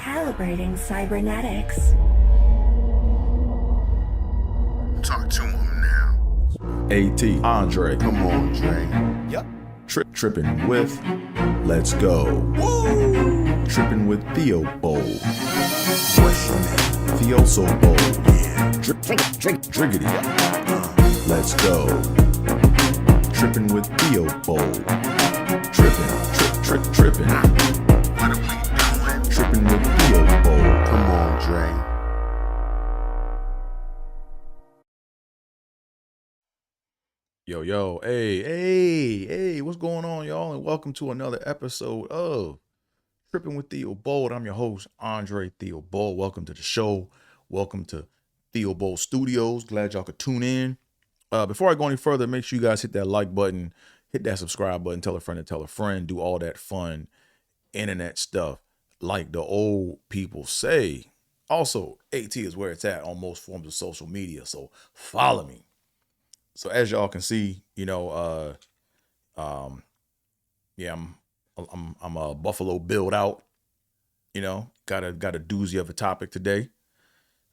Calibrating cybernetics. Talk to him now. AT, Andre. Come on, Dre. Yep. Trippin with Let's Go. Woo! Trippin with Theobold. What's your name? Theo so bold. Yeah. Driggity. Let's go. Trippin with Theobold. Trippin. What are we doing? Trippin with Theobold. Come on, Dre. Yo, hey, what's going on, y'all? And welcome to another episode of Trippin with Theobold. I'm your host, Andre Theobold. Welcome to the show. Welcome to Theobold Studios. Glad y'all could tune in. Before I go any further, make sure you guys hit that like button, hit that subscribe button, tell a friend, do all that fun internet stuff like the old people say. Also, AT is where it's at on most forms of social media, so follow me. So as y'all can see, yeah, I'm a Buffalo build out, got a doozy of a topic today.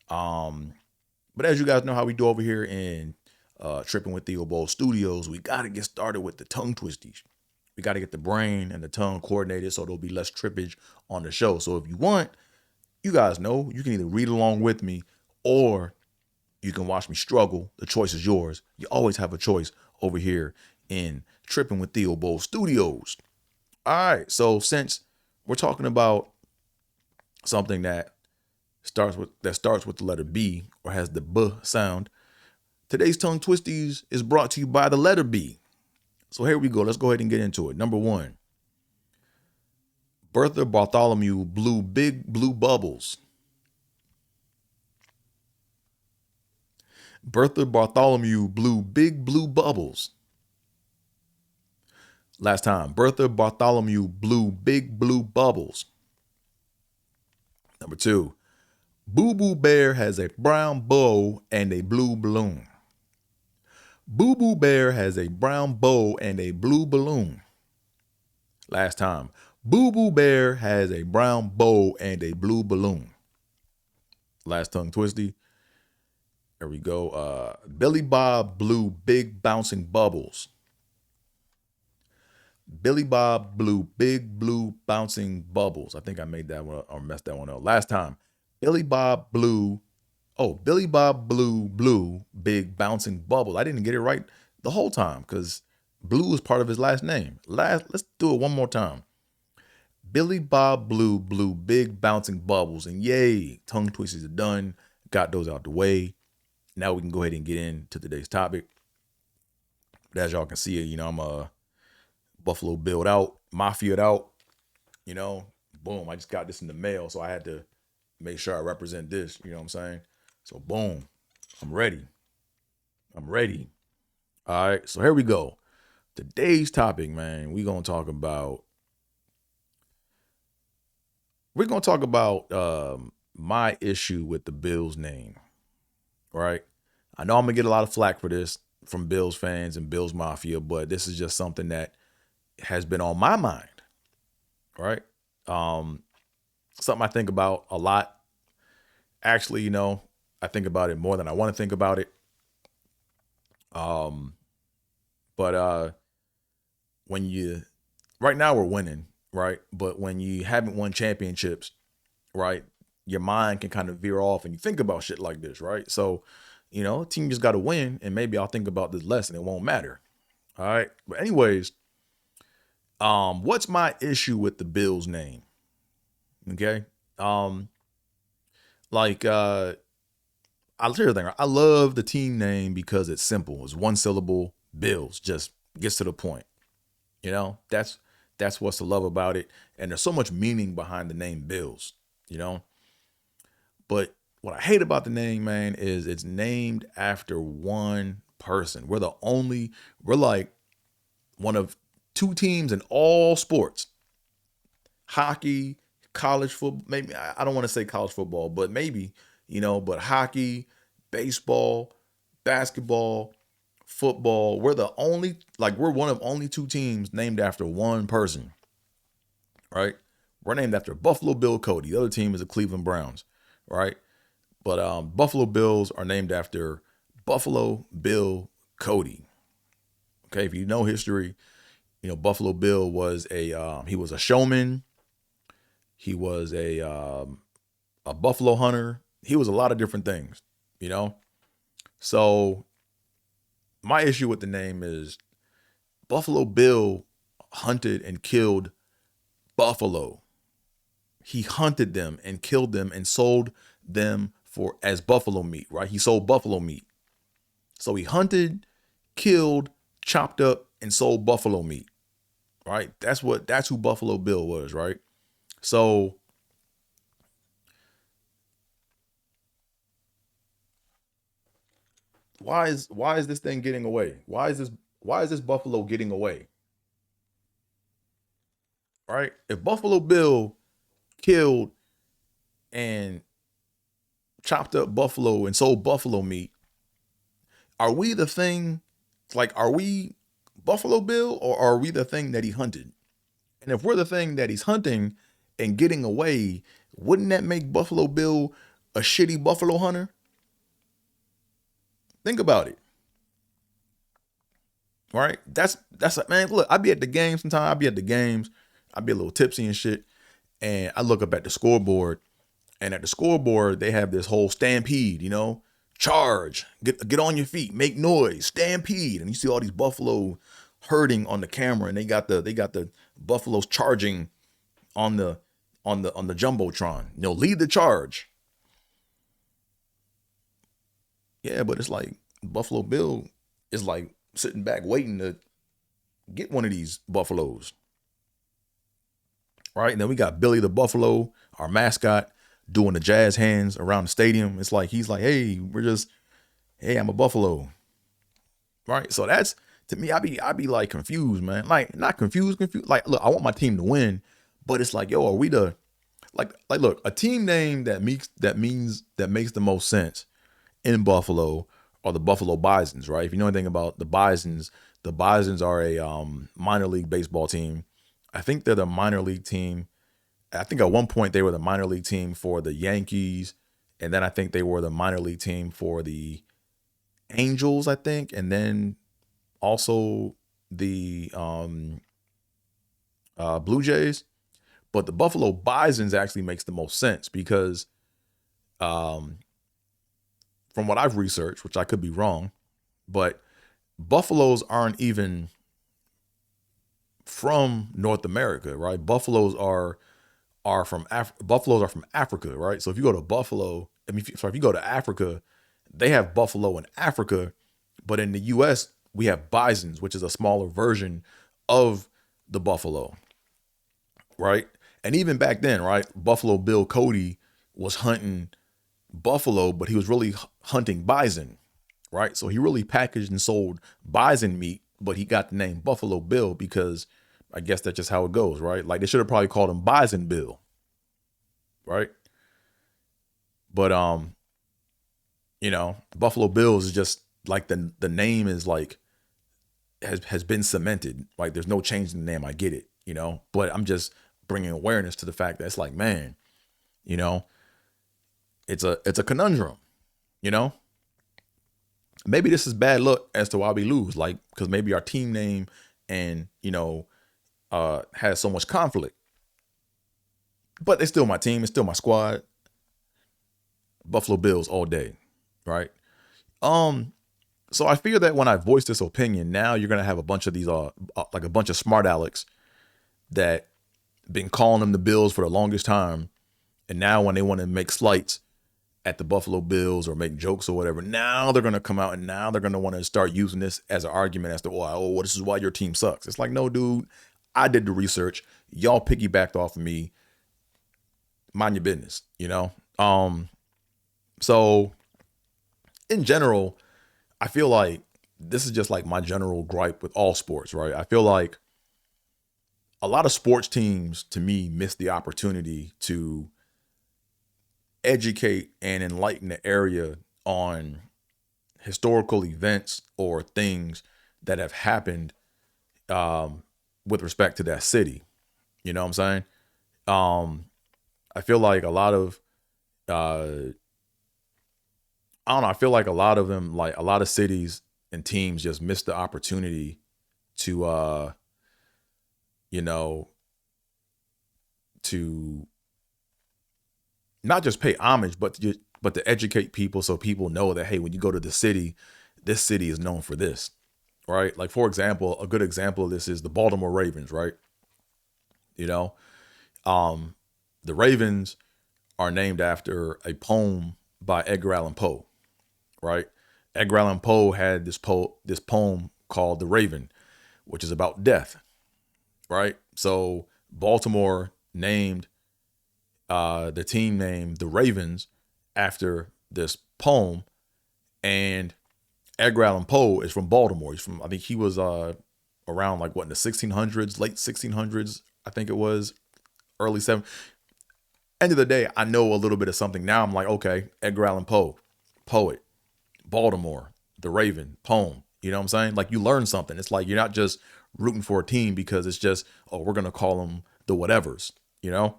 But as you guys know how we do over here in Trippin with Theobold Studios, we got to get started with the tongue twisties. We got to get the brain and the tongue coordinated so there'll be less trippage on the show. So if you want, you guys know, you can either read along with me or you can watch me struggle. The choice is yours. You always have a choice over here in Trippin with Theobold Studios. All right, so since we're talking about something that starts with the letter B or has the B sound, today's tongue twisties is brought to you by the letter B. So here we go. Let's go ahead and get into it. Number one, Bertha Bartholomew blew big blue bubbles. Bertha Bartholomew blew big blue bubbles. Last time, Bertha Bartholomew blew big blue bubbles. Number two, Boo Boo Bear has a brown bow and a blue balloon. Boo Boo Bear has a brown bow and a blue balloon. Last time, Boo Boo Bear has a brown bow and a blue balloon. Last tongue twisty. There we go. Billy Bob blew big bouncing bubbles. Billy Bob blew big blue bouncing bubbles. I think I made that one or messed that one up. Last time, Billy Bob blew big bouncing bubbles. I didn't get it right the whole time because blue is part of his last name. Let's do it one more time. Billy Bob blew big bouncing bubbles. And yay, tongue twisters are done. Got those out the way. Now we can go ahead and get into today's topic. But as y'all can see, I'm a Buffalo build out, Mafia out, boom. I just got this in the mail, so I had to make sure I represent this, you know what I'm saying? So boom, I'm ready. All right, so here we go. Today's topic, man, we're going to talk about my issue with the Bills name. Right. I know I'm gonna get a lot of flack for this from Bills fans and Bills Mafia, but this is just something that has been on my mind. Right. Something I think about a lot. Actually, I think about it more than I want to think about it. But right now we're winning, right? But when you haven't won championships, right, your mind can kind of veer off and you think about shit like this, right? So, team just got to win and maybe I'll think about this less and it won't matter. All right. But anyways, what's my issue with the Bills name? Okay. I'll tell you the thing. I love the team name because it's simple. It's one syllable, Bills, just gets to the point. That's what's to love about it. And there's so much meaning behind the name Bills, But what I hate about the name, man, is it's named after one person. We're like one of two teams in all sports. Hockey, college football, maybe, I don't want to say college football, but maybe, but hockey, baseball, basketball, football, we're one of only two teams named after one person, right? We're named after Buffalo Bill Cody. The other team is the Cleveland Browns, right? But Buffalo Bills are named after Buffalo Bill Cody. Okay, if you know history, you know Buffalo Bill was he was a showman. He was a buffalo hunter. He was a lot of different things, you know. So my issue with the name is Buffalo Bill hunted and killed buffalo. He hunted them and killed them and sold them for as buffalo meat, right? He sold buffalo meat. So he hunted, killed, chopped up, and sold buffalo meat, right? That's who Buffalo Bill was, right? So why is this thing getting away? Why is this buffalo getting away? Right? If Buffalo Bill killed and chopped up buffalo and sold buffalo meat, are we the thing? Like, are we Buffalo Bill or are we the thing that he hunted? And if we're the thing that he's hunting and getting away, wouldn't that make Buffalo Bill a shitty buffalo hunter? Think about it. Right? That's man, look, I be at the games sometimes. I be at the games. I be a little tipsy and shit. And I look up at the scoreboard. And at the scoreboard, they have this whole stampede, you know? Charge. Get on your feet. Make noise. Stampede. And you see all these buffalo herding on the camera, and they got the buffaloes charging on the jumbotron. You know, lead the charge. Yeah, but it's like Buffalo Bill is like sitting back waiting to get one of these buffaloes. Right? And then we got Billy the Buffalo, our mascot, doing the jazz hands around the stadium. It's like he's like, hey, I'm a buffalo. Right? So that's, to me, I be like confused, man. Like, not confused. Like, look, I want my team to win, but it's like, yo, are we the like look, a team name that makes the most sense in Buffalo are the Buffalo Bisons, right? If you know anything about the Bisons are a minor league baseball team. I think they're the minor league team. I think at one point they were the minor league team for the Yankees, and then I think they were the minor league team for the Angels, I think, and then also the Blue Jays. But the Buffalo Bisons actually makes the most sense because from what I've researched, which I could be wrong, but buffaloes aren't even from North America, right? Buffaloes are from Africa, right? So if you go to Buffalo, if you go to Africa, they have buffalo in Africa, but in the US, we have bisons, which is a smaller version of the buffalo, right? And even back then, right, Buffalo Bill Cody was hunting buffalo, but he was really hunting bison, right? So he really packaged and sold bison meat, but he got the name Buffalo Bill because I guess that's just how it goes, right? Like they should have probably called him Bison Bill, right? But you know, Buffalo Bills is just like the name is like has been cemented. Like there's no change in the name. I get it, you know, but I'm just bringing awareness to the fact that it's like, man, you know, it's a conundrum, you know. Maybe this is bad luck as to why we lose, like because maybe our team name and you know has so much conflict. But it's still my team. It's still my squad. Buffalo Bills all day, right? So I figure that when I voice this opinion, now you're gonna have a bunch of these like a bunch of smart Alex that been calling them the Bills for the longest time, and now when they want to make slights at the Buffalo Bills or make jokes or whatever, now they're gonna come out and now they're gonna want to start using this as an argument as to well, this is why your team sucks. It's like, no, dude, I did the research. Y'all piggybacked off of me. Mind your business, you know? So in general, I feel like this is just like my general gripe with all sports, right? I feel like a lot of sports teams, to me, miss the opportunity to educate and enlighten the area on historical events or things that have happened with respect to that city. You know what I'm saying? I feel like a lot of I don't know. I feel like a lot of them, like a lot of cities and teams, just miss the opportunity to, you know, to not just pay homage, but to educate people so people know that hey, when you go to the city, this city is known for this, right? Like for example, a good example of this is the Baltimore Ravens, right? You know, the Ravens are named after a poem by Edgar Allan Poe, right? Edgar Allan Poe had this poem called The Raven, which is about death, right? So Baltimore named the team named the Ravens after this poem, and Edgar Allan Poe is from Baltimore. He's from, I think he was around like what, in the 1600s, late 1600s, I think it was, early 7. End of the day, I know a little bit of something. Now I'm like, okay, Edgar Allan Poe, poet, Baltimore, the Raven, poem. You know what I'm saying? Like you learn something. It's like you're not just rooting for a team because it's just, oh, we're gonna call them the whatevers. You know,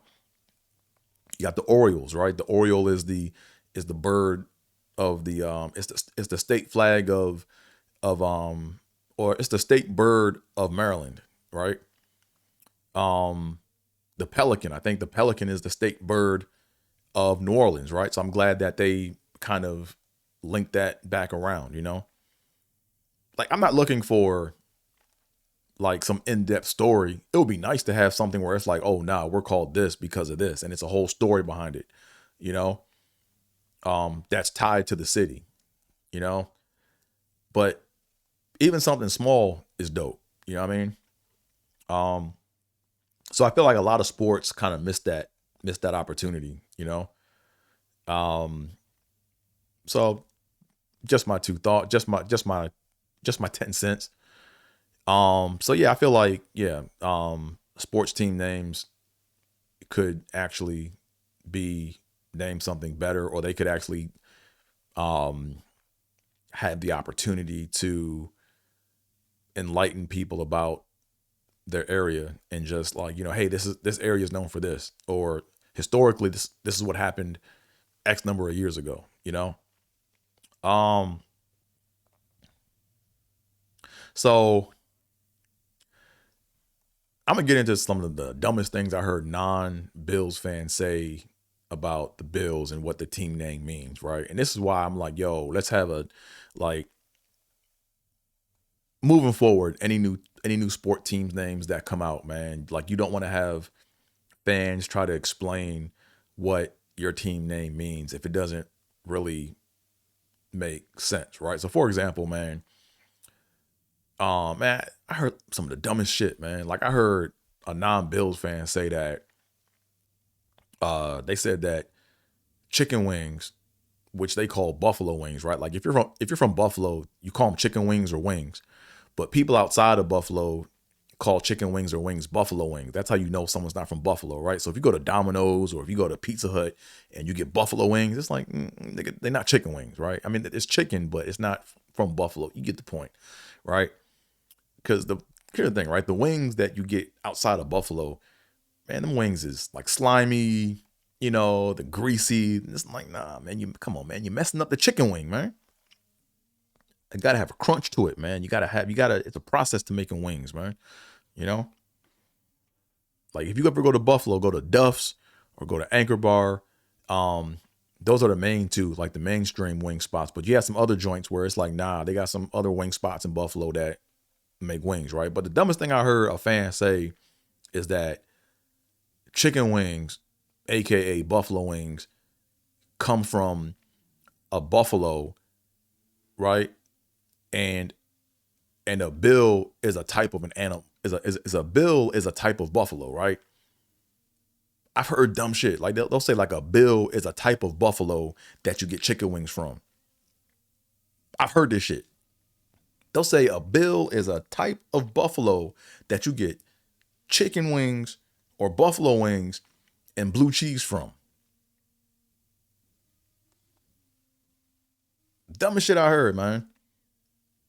you got the Orioles, right? The Oriole is the bird of the it's the state flag of or it's the state bird of Maryland, right? The pelican, I think the pelican is the state bird of New Orleans, right? So I'm glad that they kind of linked that back around, you know? Like I'm not looking for like some in-depth story. It would be nice to have something where it's like, oh, nah, we're called this because of this, and it's a whole story behind it, you know? That's tied to the city, you know? But even something small is dope, you know what I mean? So I feel like a lot of sports kind of missed that opportunity, you know? So just my two thoughts, just my 10 cents. So yeah, I feel like, yeah, sports team names could actually be named something better, or they could actually, have the opportunity to enlighten people about their area and just like, you know, hey, this area is known for this, or historically this is what happened X number of years ago, you know? So I'm gonna get into some of the dumbest things I heard non-Bills fans say about the Bills and what the team name means, right? And this is why I'm like, yo, let's have a, like, moving forward, any new sport teams names that come out, man, like you don't want to have fans try to explain what your team name means if it doesn't really make sense, right? So for example, man, man, I heard some of the dumbest shit, man. Like I heard a non-Bills fan say that they said that chicken wings, which they call buffalo wings, right? Like if you're from Buffalo, you call them chicken wings or wings. But people outside of Buffalo call chicken wings or wings buffalo wings. That's how you know someone's not from Buffalo, right? So if you go to Domino's or if you go to Pizza Hut and you get buffalo wings, it's like they're not chicken wings, right? I mean, it's chicken, but it's not from Buffalo. You get the point, right? Because here's the thing, right? The wings that you get outside of Buffalo, man, them wings is like slimy, you know, the greasy. It's like, nah, man, come on, man, you're messing up the chicken wing, man. It gotta have a crunch to it, man. It's a process to making wings, man. You know? Like if you ever go to Buffalo, go to Duff's or go to Anchor Bar. Those are the main two, like the mainstream wing spots. But you have some other joints where it's like, nah, they got some other wing spots in Buffalo that make wings, right? But the dumbest thing I heard a fan say is that chicken wings, aka buffalo wings, come from a buffalo, right? And a bill is a type of an animal. Is a bill is a type of buffalo, right? I've heard dumb shit. Like they'll say like a bill is a type of buffalo that you get chicken wings from. I've heard this shit. They'll say a bill is a type of buffalo that you get chicken wings or buffalo wings and blue cheese from. Dumbest shit I heard, man.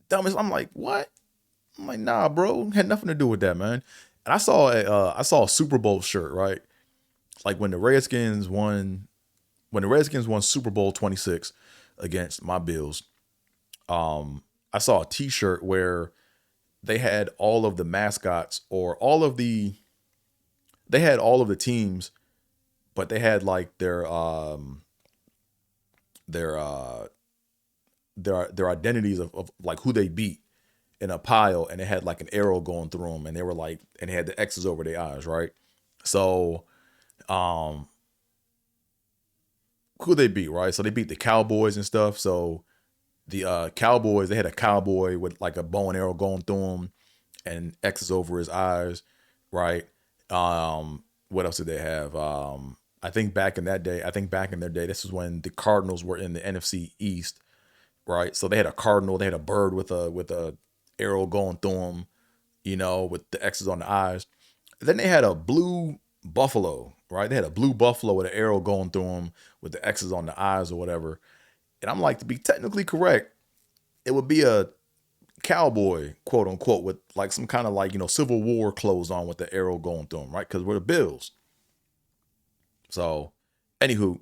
Dumbest. I'm like, what? I'm like, nah, bro. Had nothing to do with that, man. And I saw a Super Bowl shirt, right? like when the Redskins won Super Bowl 26 against my Bills, I saw a T-shirt where they had all of the mascots or they had all of the teams, but they had like their identities of like who they beat in a pile, and they had like an arrow going through them, and they were like, and they had the X's over their eyes, right? So, who they beat, right? So they beat the Cowboys and stuff. So the Cowboys, they had a cowboy with like a bow and arrow going through him and X's over his eyes, right? What else did they have? I think back in their day, this is when the Cardinals were in the NFC East, right? So they had a cardinal, they had a bird with a arrow going through them, with the X's on the eyes. Then they had a blue buffalo, right? They had a blue buffalo with an arrow going through them with the X's on the eyes or whatever. And I'm like, to be technically correct, it would be a cowboy, quote unquote, with like some kind of like, Civil War clothes on with the arrow going through them, right? Because we're the Bills. So, anywho,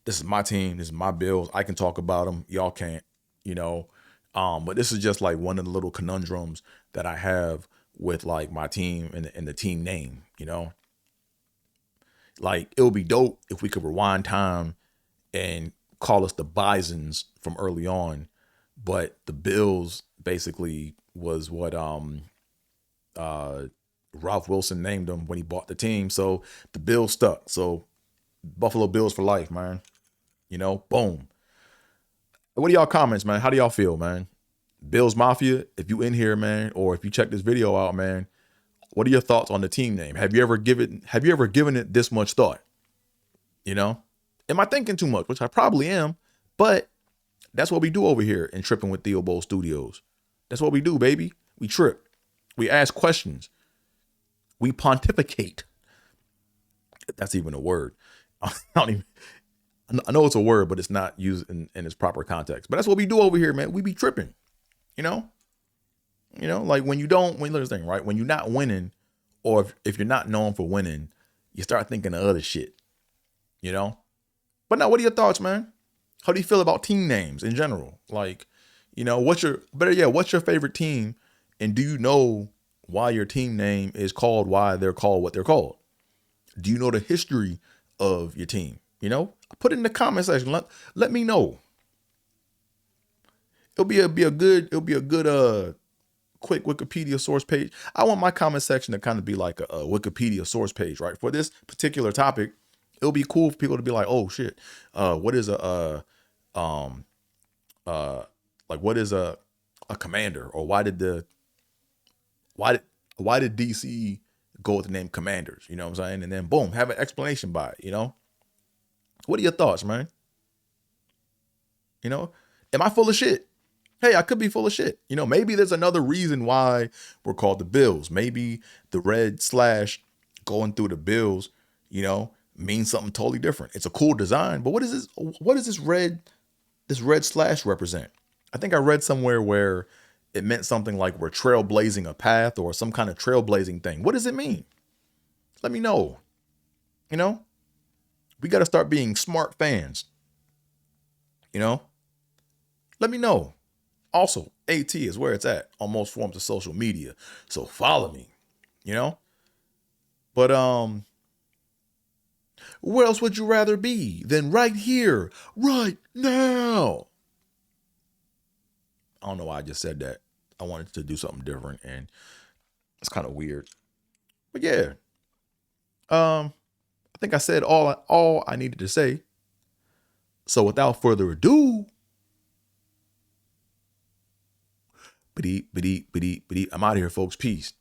this is my team. This is my Bills. I can talk about them. Y'all can't, but this is just like one of the little conundrums that I have with like my team and the team name, Like, it would be dope if we could rewind time and call us the Bisons from early on, but the Bills basically was what Ralph Wilson named them when he bought the team. So the Bills stuck. So Buffalo Bills for life, man. Boom. What are y'all comments, man? How do y'all feel, man? Bills Mafia, if you in here, man, or if you check this video out, man, what are your thoughts on the team name? Have you ever given it this much thought? Am I thinking too much? Which I probably am, but that's what we do over here in Trippin with Theobold Studios. That's what we do, baby. We trip. We ask questions. We pontificate. If that's even a word. I know it's a word, but it's not used in its proper context. But that's what we do over here, man. We be tripping. Like when there's thing, right? When you're not winning, or if you're not known for winning, you start thinking of other shit. But now, what are your thoughts, man? How do you feel about team names in general? Like, what's your favorite team? And do you know why your team name is called, why they're called what they're called? Do you know the history of your team? Put it in the comment section. Let me know. It'll be a good quick Wikipedia source page. I want my comment section to kind of be like a Wikipedia source page, right? For this particular topic, it'll be cool for people to be like, oh shit, what is a commander, or why did DC go with the name Commanders? You know what I'm saying? And then boom, have an explanation by it. What are your thoughts, man? Am I full of shit? Hey, I could be full of shit. Maybe there's another reason why we're called the Bills. Maybe the red slash going through the Bills, means something totally different. It's a cool design, but what is this red slash represent? I think I read somewhere where it meant something like we're trailblazing a path or some kind of trailblazing thing. What does it mean? Let me know. We got to start being smart fans. Let me know. Also, AT is where it's at on most forms of social media. So follow me, But where else would you rather be than right here, right now? I don't know why I just said that. I wanted to do something different, and it's kind of weird. But yeah, I think I said all I needed to say. So without further ado, I'm out of here, folks. Peace.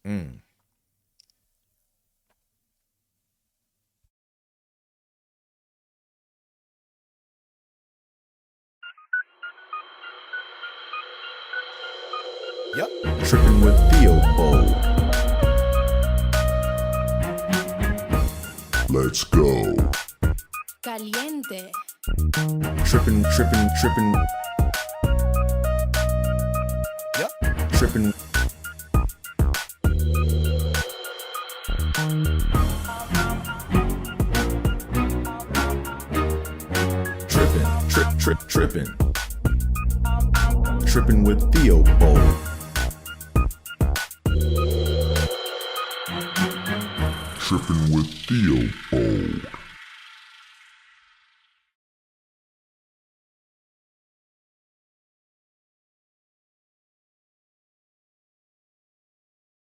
Yep. Trippin with Theobold. Let's go. Caliente. Trippin. Yep. Trippin. Trippin. Trippin with Theobold. Trippin with Theobold.